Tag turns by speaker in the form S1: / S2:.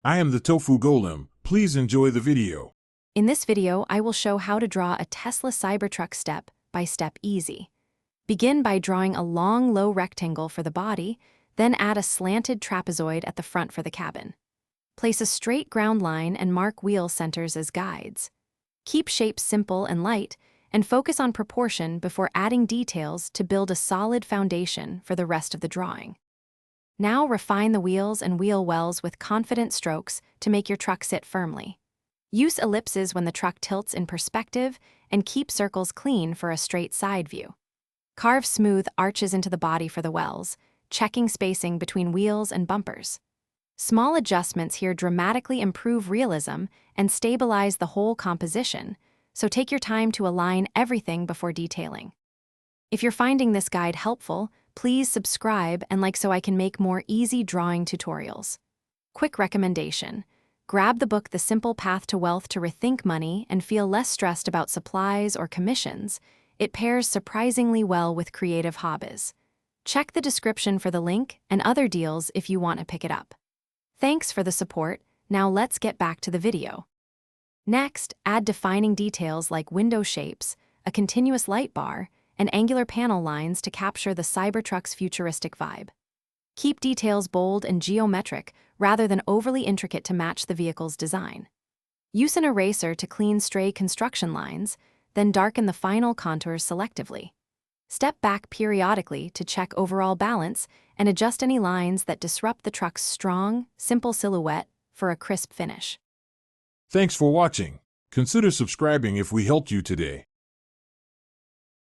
S1: I am the Tofu Golem. Please enjoy the video.
S2: In this video, I will show how to draw a Tesla Cybertruck step-by-step easy. Begin by drawing a long, low rectangle for the body, then add a slanted trapezoid at the front for the cabin. Place a straight ground line and mark wheel centers as guides. Keep shapes simple and light, and focus on proportion before adding details to build a solid foundation for the rest of the drawing. Now refine the wheels and wheel wells with confident strokes to make your truck sit firmly. Use ellipses when the truck tilts in perspective and keep circles clean for a straight side view. Carve smooth arches into the body for the wells, checking spacing between wheels and bumpers. Small adjustments here dramatically improve realism and stabilize the whole composition, so take your time to align everything before detailing. If you're finding this guide helpful, please subscribe and like so I can make more easy drawing tutorials. Quick recommendation: grab the book The Simple Path to Wealth to rethink money and feel less stressed about supplies or commissions. It pairs surprisingly well with creative hobbies. Check the description for the link and other deals if you want to pick it up. Thanks for the support. Now let's get back to the video. Next, add defining details like window shapes, a continuous light bar, and angular panel lines to capture the Cybertruck's futuristic vibe. Keep details bold and geometric rather than overly intricate to match the vehicle's design. Use an eraser to clean stray construction lines, then darken the final contours selectively. Step back periodically to check overall balance and adjust any lines that disrupt the truck's strong, simple silhouette for a crisp finish.
S1: Thanks for watching. Consider subscribing if we helped you today.